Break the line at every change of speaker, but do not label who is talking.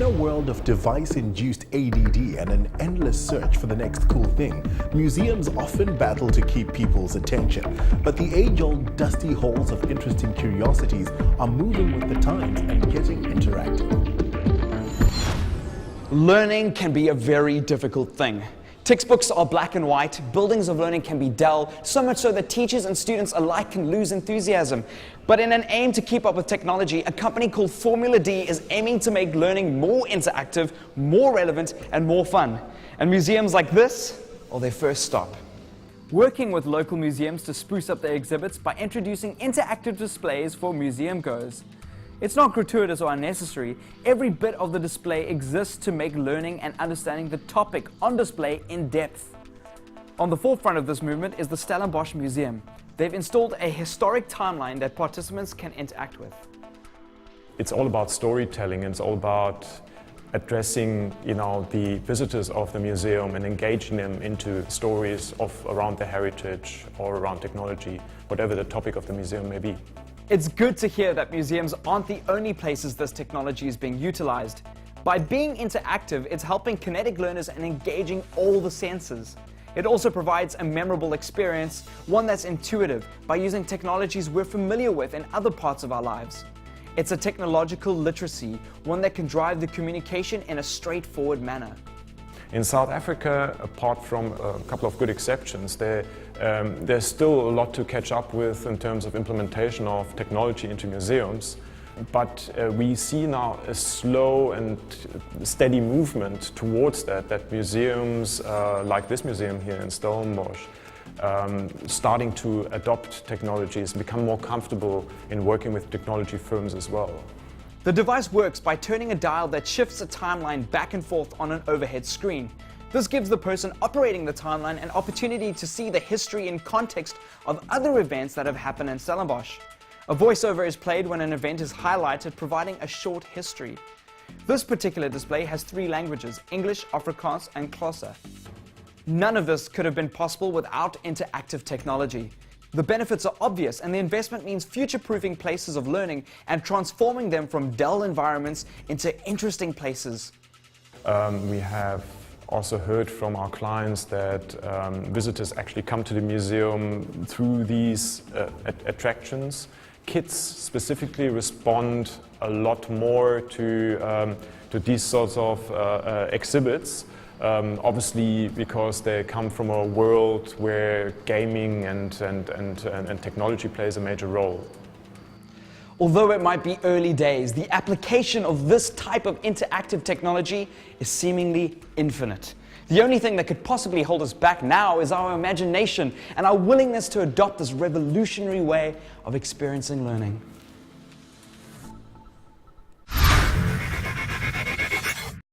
In a world of device-induced ADD and an endless search for the next cool thing, museums often battle to keep people's attention. But the age-old dusty halls of interesting curiosities are moving with the times and getting interactive.
Learning can be a very difficult thing. Textbooks are black and white, buildings of learning can be dull, so much so that teachers and students alike can lose enthusiasm. But in an aim to keep up with technology, a company called Formula D is aiming to make learning more interactive, more relevant, and more fun. And museums like this are their first stop. Working with local museums to spruce up their exhibits by introducing interactive displays for museum goers. It's not gratuitous or unnecessary. Every bit of the display exists to make learning and understanding the topic on display in depth. On the forefront of this movement is the Stellenbosch Museum. They've installed a historic timeline that participants can interact with.
It's all about storytelling. It's all about addressing, the visitors of the museum and engaging them into stories around their heritage or around technology, whatever the topic of the museum may be.
It's good to hear that museums aren't the only places this technology is being utilized. By being interactive, it's helping kinetic learners and engaging all the senses. It also provides a memorable experience, one that's intuitive, by using technologies we're familiar with in other parts of our lives. It's a technological literacy, one that can drive the communication in a straightforward manner.
In South Africa, apart from a couple of good exceptions, there's still a lot to catch up with in terms of implementation of technology into museums. But we see now a slow and steady movement towards that museums, like this museum here in Stellenbosch, starting to adopt technologies and become more comfortable in working with technology firms as well.
The device works by turning a dial that shifts a timeline back and forth on an overhead screen. This gives the person operating the timeline an opportunity to see the history and context of other events that have happened in Stellenbosch. A voiceover is played when an event is highlighted, providing a short history. This particular display has 3 languages: English, Afrikaans, and Xhosa. None of this could have been possible without interactive technology. The benefits are obvious, and the investment means future-proofing places of learning and transforming them from dull environments into interesting places.
We have also heard from our clients that visitors actually come to the museum through these attractions. Kids specifically respond a lot more to these sorts of exhibits. Obviously, because they come from a world where gaming and technology plays a major role.
Although it might be early days, the application of this type of interactive technology is seemingly infinite. The only thing that could possibly hold us back now is our imagination and our willingness to adopt this revolutionary way of experiencing learning.